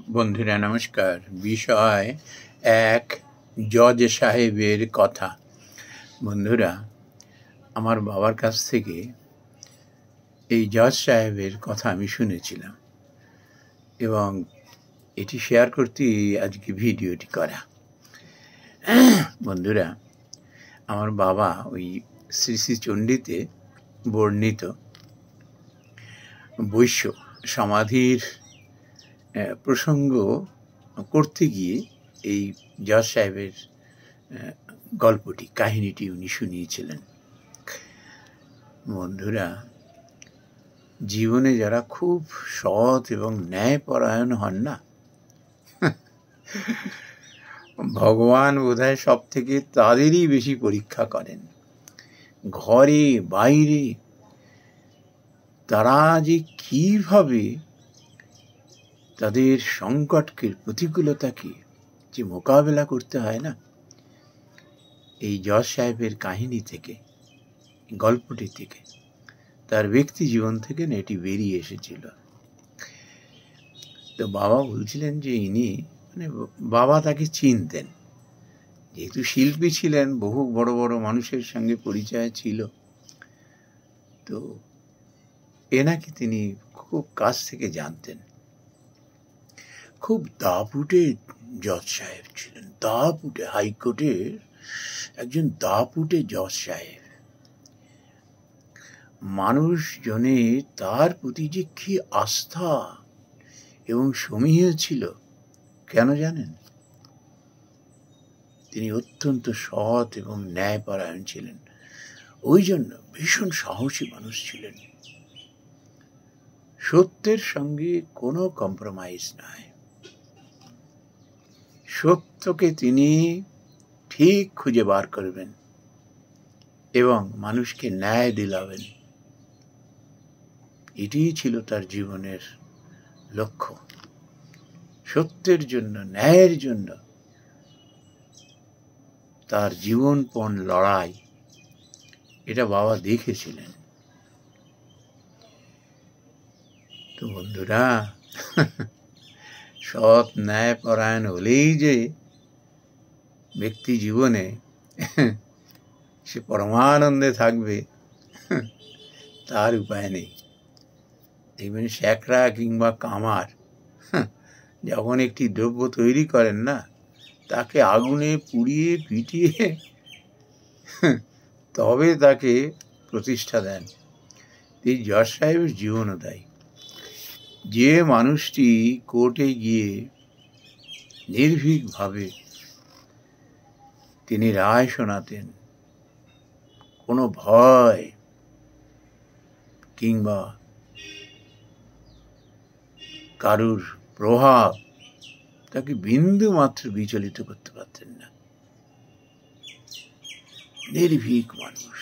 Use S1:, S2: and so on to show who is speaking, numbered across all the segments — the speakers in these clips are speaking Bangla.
S1: বন্ধুরা নমস্কার। বিষয় এক, জজ সাহেবের কথা। বন্ধুরা, আমার বাবার কাছ থেকে এই জজ সাহেবের কথা আমি শুনেছিলাম এবং এটি শেয়ার করতে আজকে ভিডিওটি করা। বন্ধুরা, আমার বাবা ওই শ্রী শ্রী চণ্ডীতে বর্ণিত বৈশ্য সমাধির প্রসঙ্গ করতে গিয়ে এই জজ সাহেবের গল্পটি, কাহিনীটি উনি শুনিয়েছিলেন। বন্ধুরা, জীবনে যারা খুব সৎ এবং ন্যায়পরায়ণ হন না, ভগবান বোধহয় সব থেকে তাদেরই বেশি পরীক্ষা করেন। ঘরে বাইরে তারা যে কিভাবে তাদের সংকটকে, প্রতিকূলতাকে যে মোকাবেলা করতে হয় না, এই জজ সাহেবের কাহিনী থেকে, গল্পটি থেকে, তার ব্যক্তি জীবন থেকে না এটি বেরিয়ে এসেছিল। তো বাবা বলছিলেন যে ইনি বাবা তাকে চিনতেন, যেহেতু শিল্পী ছিলেন, বহু বড় বড় মানুষের সঙ্গে পরিচয় ছিল, তো এনাকে তিনি খুব কাছ থেকে জানতেন। খুব দাপুটে জজ সাহেব ছিলেন, দাপুটে, হাইকোর্টের একজন দাপুটে জজ সাহেব। মানুষজনের তার প্রতি যে কি আস্থা এবং সমীহ ছিল, কেন জানেন? তিনি অত্যন্ত সৎ এবং ন্যায়পরায়ণ ছিলেন, ওই জন্য ভীষণ সাহসী মানুষ ছিলেন। সত্যের সঙ্গে কোনো কম্প্রোমাইজ নাই, সত্যকে তিনি ঠিক খুঁজে বার করবেন এবং মানুষকে ন্যায় দিলাবেন। এটিই ছিল তার জীবনের লক্ষ্য। সত্যের জন্য, ন্যায়ের জন্য তার জীবনপণ লড়াই, এটা বাবা দেখেছিলেন। তো বন্ধুরা, সৎ ন্যায়পরায়ণ হলেই যে ব্যক্তি জীবনে সে পরমানন্দে থাকবে, তার উপায় নেই। দেখবেন শ্যাকরা কিংবা কামার যখন একটি দ্রব্য তৈরি করেন না, তাকে আগুনে পুড়িয়ে পিটিয়ে তবে তাকে প্রতিষ্ঠা দেন। এই জজ সাহেবের জীবনও তাই। যে মানুষটি কোর্টে গিয়ে নির্ভীকভাবে তিনি রায় শোনাতেন, কোনো ভয় কিংবা কারুর প্রভাব তাকে বিন্দু মাত্র বিচলিত করতে পারতেন না। নির্ভীক মানুষ,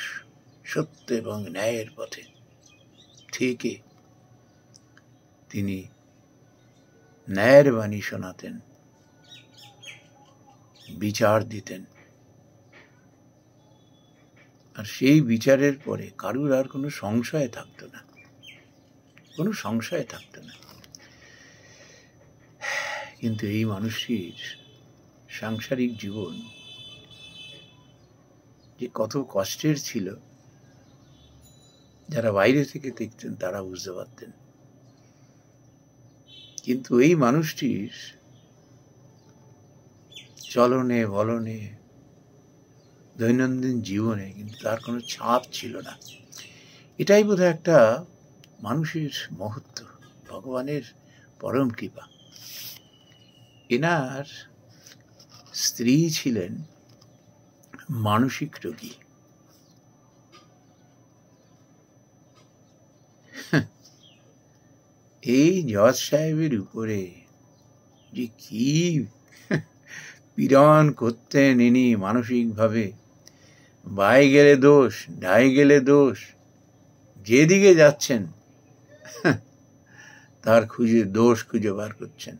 S1: সত্য এবং ন্যায়ের পথে থেকে তিনি ন্যায়ের বাণী শোনাতেন, বিচার দিতেন, আর সেই বিচারের পরে কারুর আর কোনো সংশয় থাকতো না, কোনো সংশয় থাকতো না। কিন্তু এই মানুষটির সাংসারিক জীবন যে কত কষ্টের ছিল, যারা বাইরে থেকে দেখতেন তারা বুঝতে পারতেন। কিন্তু এই মানুষটির চলনে বলনে, দৈনন্দিন জীবনে কিন্তু তার কোনো ছাপ ছিল না। এটাই বোধহয় একটা মানুষের মহত্ব, ভগবানের পরম কৃপা। এনার স্ত্রী ছিলেন মানসিক রোগী। এই জজ সাহেবের উপরে যে কি পীড়ন করতেন ইনি মানসিকভাবে, বাই গেলে দোষ, ডাই গেলে দোষ, যেদিকে যাচ্ছেন তার দোষ খুঁজে বার করছেন।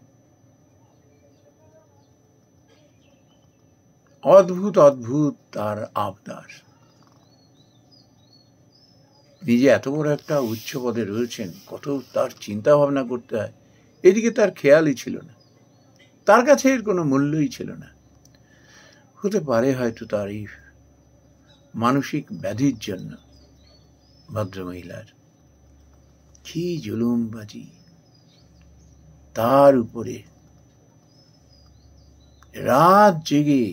S1: অদ্ভুত অদ্ভুত তার আবদার। নিজে এত বড় একটা উচ্চ পদে রয়েছেন, কত তার চিন্তা ভাবনা করতে হয়, এদিকে তার খেয়ালই ছিল না। তার কাছে এর কোনো মূল্যই ছিল না। হতে পারে হয়তো তার এই মানসিক ব্যাধির জন্য ভদ্রমহিলার কি জুলুমবাজি, তার উপরে রাত জেগে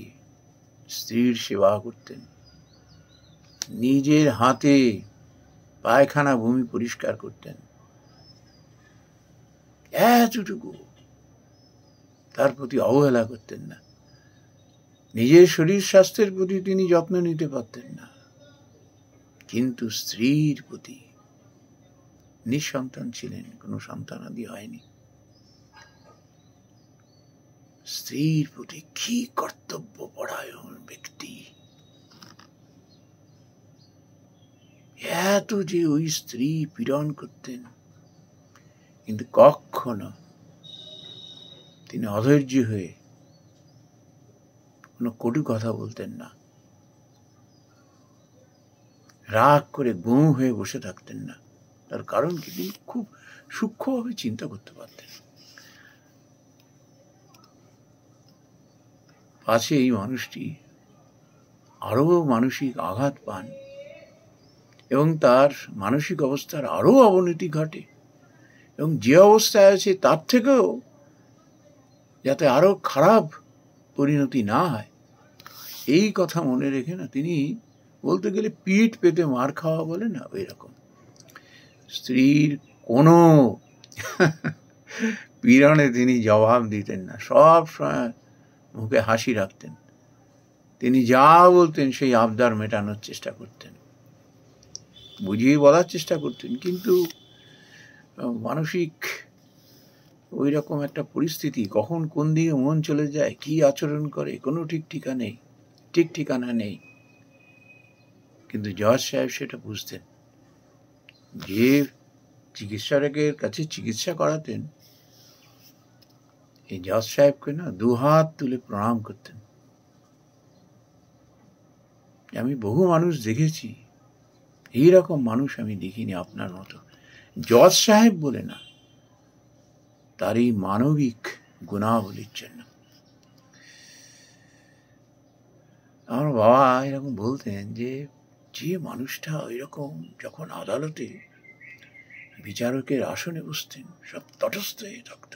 S1: স্ত্রীর সেবা করতেন, নিজের হাতে পায়খানা ভূমি পরিষ্কার করতেন, এতটুকু তার প্রতি অবহেলা করতেন না। নিজের শরীর স্বাস্থ্যের প্রতি তিনি যত্ন নিতে পারতেন না, কিন্তু স্ত্রীর প্রতি, নিঃসন্তান ছিলেন, কোনো সন্তানাদি হয়নি, স্ত্রীর প্রতি কি কর্তব্যপরায়ণ ব্যক্তি! এত যে ওই স্ত্রী পীড়ন করতেন, কিন্তু কখনো তিনি অধৈর্য হয়ে কোনো কটু কথা বলতেন না, রাগ করে গুঁ হয়ে বসে থাকতেন না। তার কারণ কি? তিনি খুব সূক্ষ্মভাবে চিন্তা করতে পারতেন, পাছে এই মানুষটি আরো মানসিক আঘাত পান এবং তার মানসিক অবস্থার আরো অবনতি ঘটে, এবং যে অবস্থায় আছে তার থেকেও যাতে আরো খারাপ পরিণতি না হয়, এই কথা মনে রেখে না তিনি বলতে গেলে পিঠ পেতে মার খাওয়া বলে না, ওই রকম স্ত্রীর কোনো পীড়নে তিনি জবাব দিতেন না, সব সময় মুখে হাসি রাখতেন। তিনি যা বলতেন সেই আবদার মেটানোর চেষ্টা করতেন, বুঝিয়ে বলার চেষ্টা করতেন, কিন্তু মানসিক ওই রকম একটা পরিস্থিতি, কখন কোন দিকে মন চলে যায়, কি আচরণ করে, কোনো ঠিক ঠিকানা নেই। কিন্তু জজ সাহেব সেটা বুঝতেন। যে চিকিৎসকের কাছে চিকিৎসা করাতেন, এই জজ সাহেবকে না দুহাত তুলে প্রণাম করতেন। আমি বহু মানুষ দেখেছি, এইরকম মানুষ আমি দেখিনি আপনার মতো। জজ সাহেব বলে না, তার এই মানবিক গুণাবলীর জন্য। আমার বাবা এরকম বলতেন যে যে মানুষটা ওইরকম যখন আদালতে বিচারকের আসনে বসতেন, সব তটস্থ হয়ে থাকত,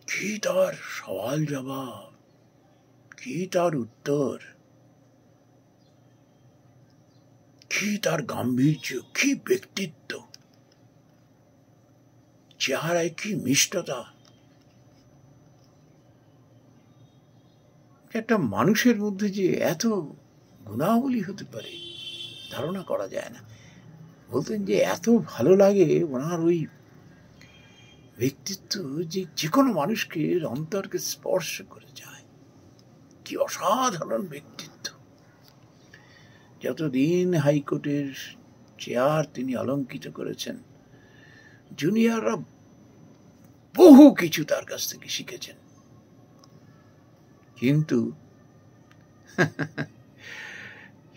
S1: কি তার সওয়াল জবাব, কি তার উত্তর, কি তার গাম্ভীর্য, কি ব্যক্তিত্ব, চেহারায় কি মিষ্টতা! একটা মানুষের মধ্যে যে এত গুণাবলী হতে পারে ধারণা করা যায় না। বলতেন যে এত ভালো লাগে ওনার ওই ব্যক্তিত্ব, যে যে কোনো মানুষকে অন্তরকে স্পর্শ করে যায়। কি অসাধারণ ব্যক্তিত্ব! যতদিন হাইকোর্টের চেয়ার তিনি অলঙ্কিত করেছেন, জুনিয়ররা বহু কিছু তার কাছ থেকে শিখেছেন, কিন্তু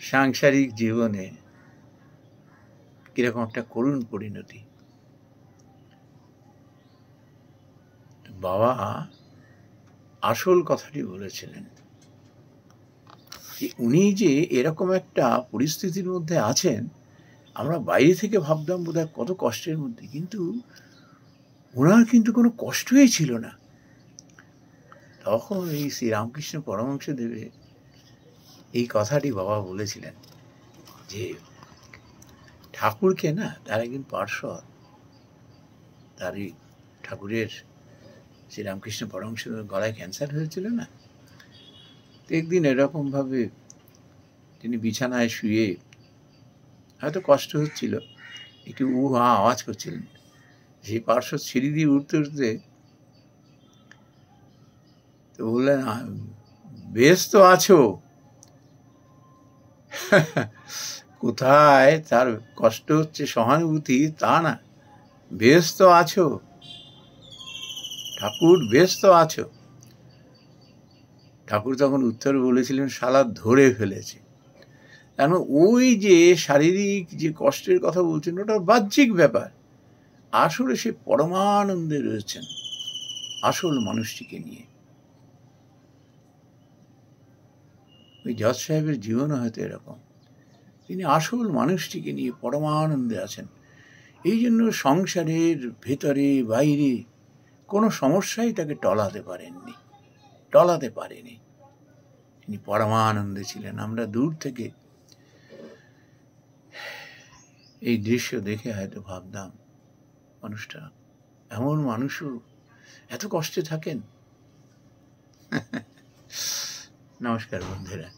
S1: সাংসারিক জীবনে কিরকম একটা করুণ পরিণতি। বাবা আসল কথাটি বলেছিলেন যে উনি যে এরকম একটা পরিস্থিতির মধ্যে আছেন, আমরা বাইরে থেকে ভাবতাম বোধহয় কত কষ্টের মধ্যে, কিন্তু ওনার কিন্তু কোনো কষ্টই ছিল না। তখন এই শ্রীরামকৃষ্ণ পরমহংসদেবে এই কথাটি বাবা বলেছিলেন যে ঠাকুরকে না, তার একদিন পার্শ্বদ, তার এই ঠাকুরের শ্রীরামকৃষ্ণ পরমহংসদেবের গলায় ক্যান্সার হয়েছিল না, একদিন এরকম ভাবে তিনি বিছানায় শুয়ে হয়তো কষ্ট হচ্ছিল, একটু হা আওয়াজ করছিলেন, সেই পার্শ্বদ সিঁড়ি দিয়ে উঠতে উঠতে তো বললেন, বেশ তো আছো? কোথায় তার কষ্ট হচ্ছে সহানুভূতি তা না, বেশ তো আছো ঠাকুর, বেশ তো আছো? ঠাকুর তখন উত্তর বলেছিলেন, শালা ধরে ফেলেছে। কেন, ওই যে শারীরিক যে কষ্টের কথা বলছেন ওটা বাহ্যিক ব্যাপার, আসলে সে পরমানন্দে রয়েছেন। আসল মানুষটিকে নিয়ে। ওই জজ সাহেবের জীবনও হয়তো এরকম, তিনি আসল মানুষটিকে নিয়ে পরমানন্দে আছেন। এই জন্য সংসারের ভেতরে বাইরে কোনো সমস্যাই তাকে টলাতে পারেনি। তিনি পরমানন্দে ছিলেন। আমরা দূর থেকে এই দৃশ্য দেখে হয়তো ভাবতাম, মানুষটা এমন মানুষও এত কষ্টে থাকেন। নমস্কার বন্ধুরা।